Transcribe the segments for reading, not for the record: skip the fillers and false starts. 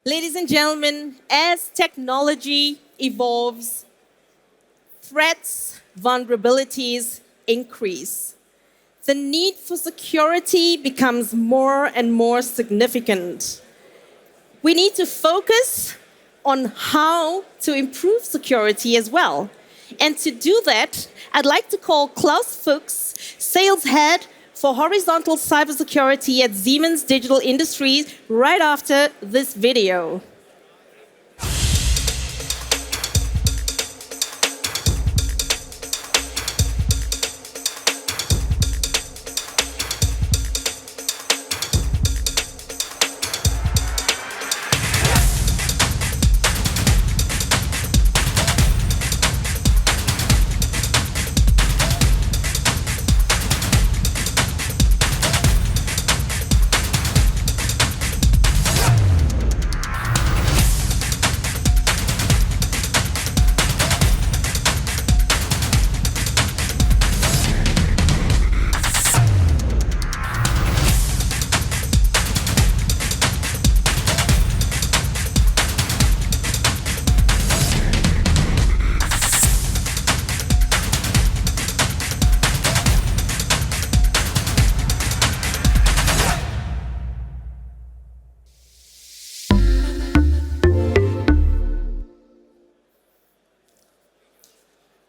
Ladies and gentlemen, as technology evolves, threats, vulnerabilities increase. The need for security becomes more and more significant. We need to focus on how to improve security as well. And to do that, I'd like to call Klaus Fuchs, Sales Head for Horizontal Cybersecurity at Siemens Digital Industries, right after this video.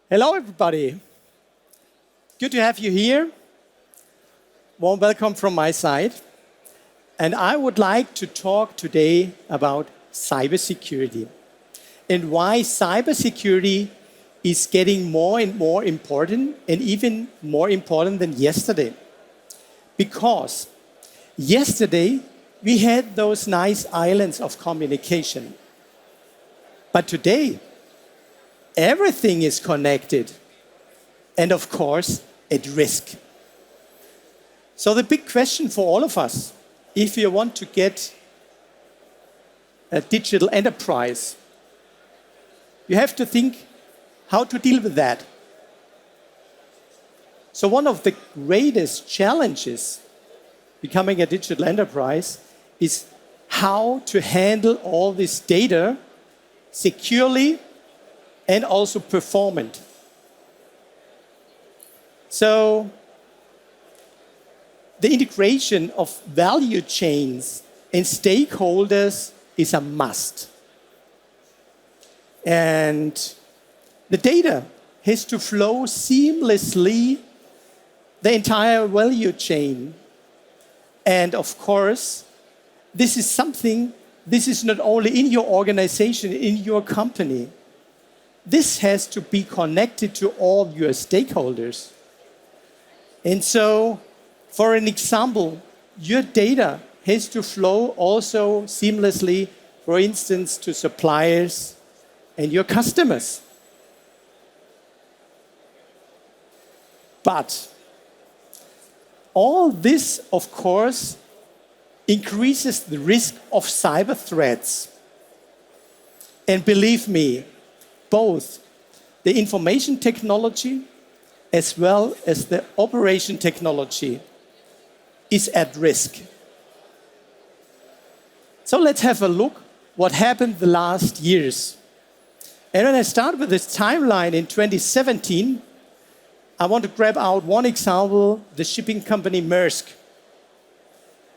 Hello, everybody. Good to have you here. Warm welcome from my side. And I would like to talk today about cybersecurity and why cybersecurity is getting more and more important and even more important than yesterday. Because yesterday we had those nice islands of communication. But today, everything is connected and, of course, at risk. So the big question for all of us, if you want to get a digital enterprise, you have to think how to deal with that. So one of the greatest challenges becoming a digital enterprise is how to handle all this data securely and also performant. So the integration of value chains and stakeholders is a must. And the data has to flow seamlessly the entire value chain. And of course, this is not only in your organization, in your company. This has to be connected to all your stakeholders. And so, for an example, your data has to flow also seamlessly, for instance, to suppliers and your customers. But all this, of course, increases the risk of cyber threats. And believe me, both the information technology as well as the operation technology is at risk. So let's have a look what happened the last years. And when I start with this timeline in 2017, I want to grab out one example, the shipping company Maersk.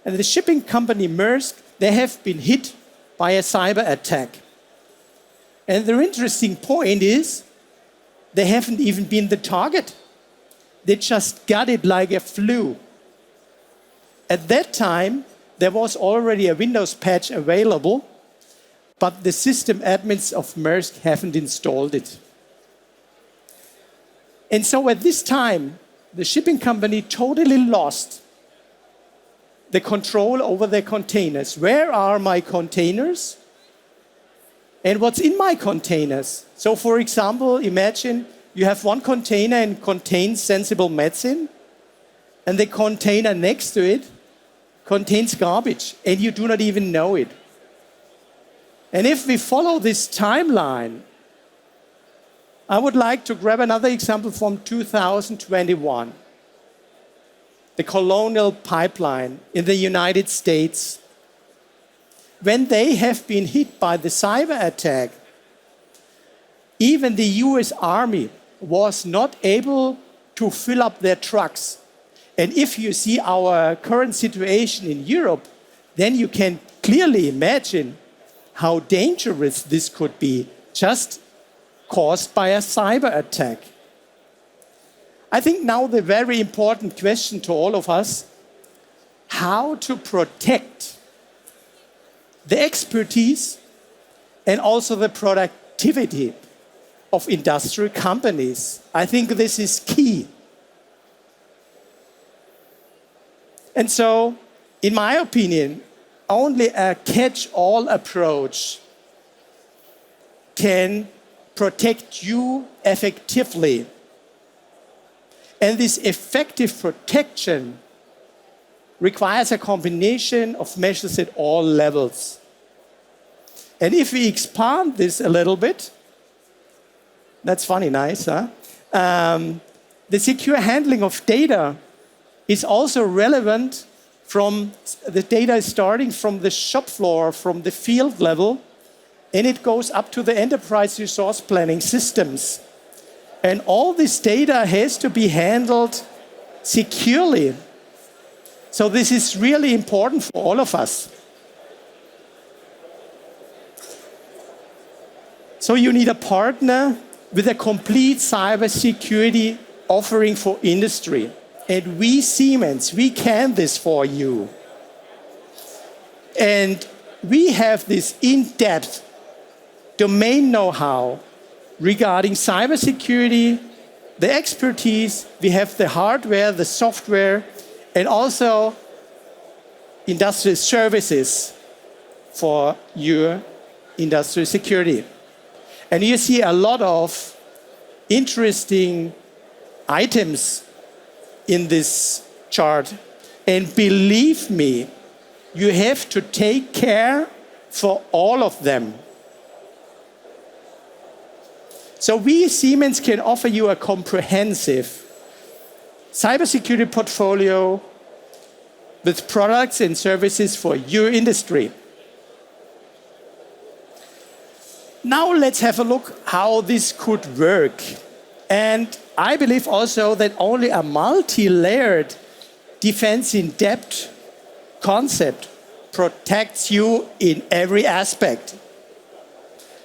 And the shipping company Maersk, they have been hit by a cyber attack. And the interesting point is, they haven't even been the target. They just got it like a flu. At that time, there was already a Windows patch available, but the system admins of Maersk haven't installed it. And so at this time, the shipping company totally lost the control over their containers. Where are my containers? And what's in my containers? So for example, imagine you have one container and contains sensible medicine, and the container next to it contains garbage, and you do not even know it. And if we follow this timeline, I would like to grab another example from 2021. The Colonial Pipeline in the United States. when they have been hit by the cyber attack, even the US Army was not able to fill up their trucks. And if you see our current situation in Europe, then you can clearly imagine how dangerous this could be, just caused by a cyber attack. I think now the very important question to all of us, how to protect the expertise and also the productivity of industrial companies. I think this is key. And so, in my opinion, only a catch-all approach can protect you effectively. And this effective protection requires a combination of measures at all levels. And if we expand this a little bit, that's funny, nice, huh? The secure handling of data is also relevant from the data starting from the shop floor, from the field level, and it goes up to the enterprise resource planning systems. And all this data has to be handled securely. So this is really important for all of us. So you need a partner with a complete cybersecurity offering for industry. And we, Siemens, we can this for you. And we have this in-depth domain know-how regarding cybersecurity, the expertise, we have the hardware, the software, and also industrial services for your industrial security. And you see a lot of interesting items in this chart. And believe me, you have to take care for all of them. So we, Siemens, can offer you a comprehensive cybersecurity portfolio with products and services for your industry. Now let's have a look how this could work. And I believe also that only a multi-layered defense in depth concept protects you in every aspect.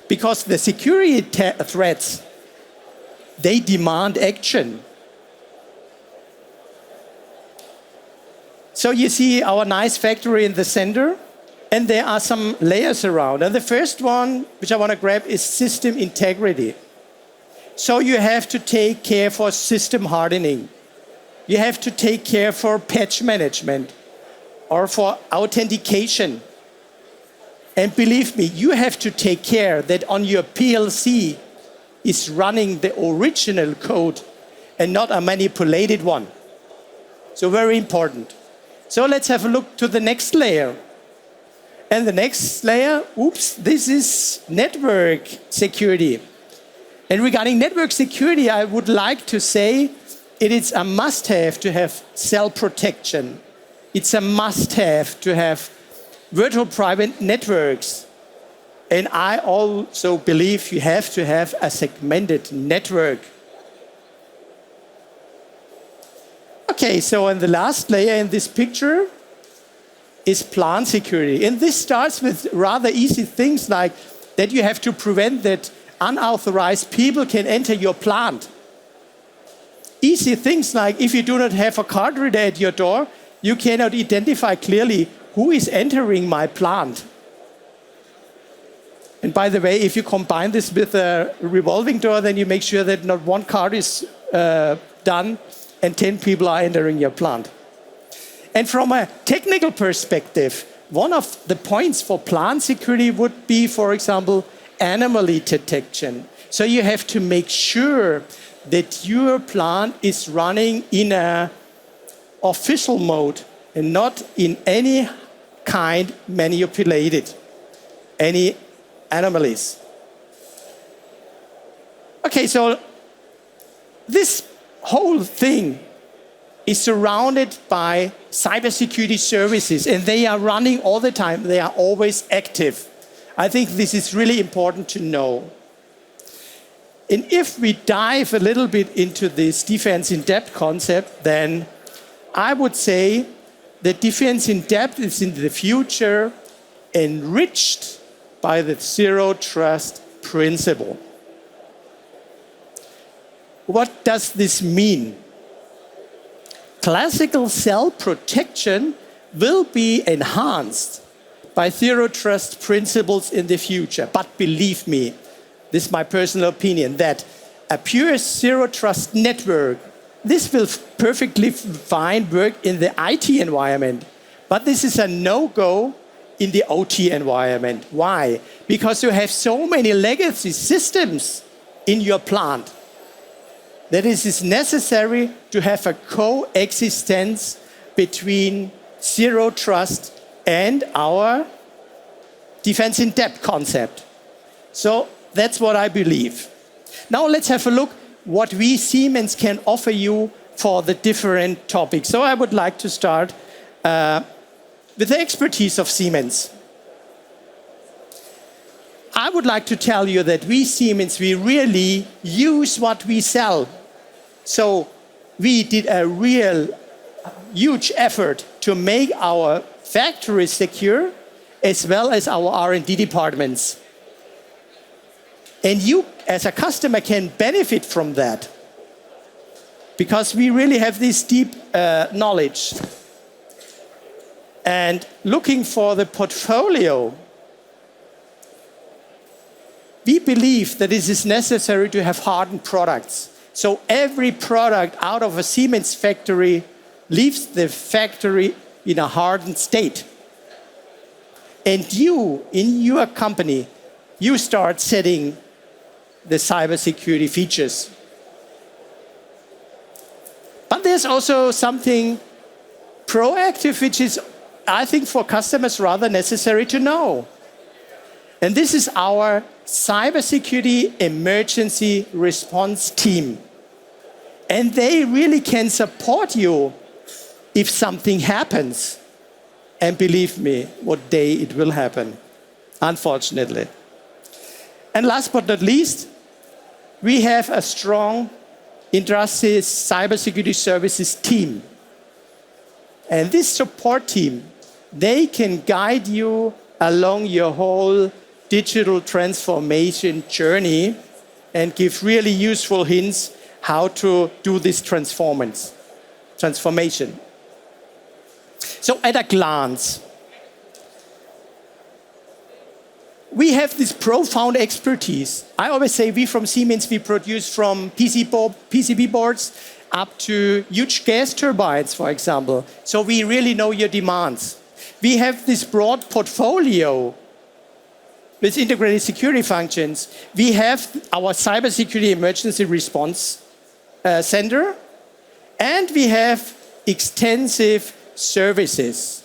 Because the security threats, they demand action. So you see our nice factory in the center, and there are some layers around. And the first one, which I want to grab, is system integrity. So you have to take care for system hardening. You have to take care for patch management or for authentication. And believe me, you have to take care that on your PLC is running the original code and not a manipulated one. So very important. So let's have a look to the next layer. And the next layer, this is network security. And regarding network security, I would like to say it is a must-have to have cell protection. It's a must-have to have virtual private networks. And I also believe you have to have a segmented network. Okay, so in the last layer in this picture is plant security. And this starts with rather easy things like that you have to prevent that unauthorized people can enter your plant. Easy things like if you do not have a card reader at your door, you cannot identify clearly who is entering my plant. And by the way, if you combine this with a revolving door, then you make sure that not one card is done and 10 people are entering your plant. And from a technical perspective, one of the points for plant security would be, for example, anomaly detection. So you have to make sure that your plant is running in an official mode and not in any kind manipulated, any anomalies. Okay, so this whole thing is surrounded by cybersecurity services, and they are running all the time. They are always active. I think this is really important to know. And if we dive a little bit into this defense in depth concept, then I would say that defense in depth is in the future enriched by the zero trust principle. What does this mean? Classical cell protection will be enhanced by zero trust principles in the future. But believe me, this is my personal opinion, that a pure zero trust network, this will perfectly fine work in the IT environment. But this is a no-go in the OT environment. Why? Because you have so many legacy systems in your plant that it is necessary to have a coexistence between zero trust and our defense in depth concept. So that's what I believe. Now let's have a look what we Siemens can offer you for the different topics. So I would like to start with the expertise of Siemens. I would like to tell you that we Siemens, we really use what we sell. So we did a real huge effort to make our factories secure as well as our R&D departments. And you as a customer can benefit from that because we really have this deep knowledge. And looking for the portfolio, we believe that it is necessary to have hardened products. So every product out of a Siemens factory leaves the factory in a hardened state. And you, in your company, you start setting the cybersecurity features. But there's also something proactive, which is, I think, for customers rather necessary to know. And this is our cybersecurity emergency response team. And they really can support you if something happens. And believe me, what day it will happen, unfortunately. And last but not least, we have a strong Industrial Cybersecurity Services team. And this support team, they can guide you along your whole digital transformation journey and give really useful hints how to do this transformation. So at a glance, we have this profound expertise. I always say we from Siemens, we produce from PCB boards up to huge gas turbines, for example. So we really know your demands. We have this broad portfolio with integrated security functions. We have our cybersecurity emergency response center, and we have extensive services.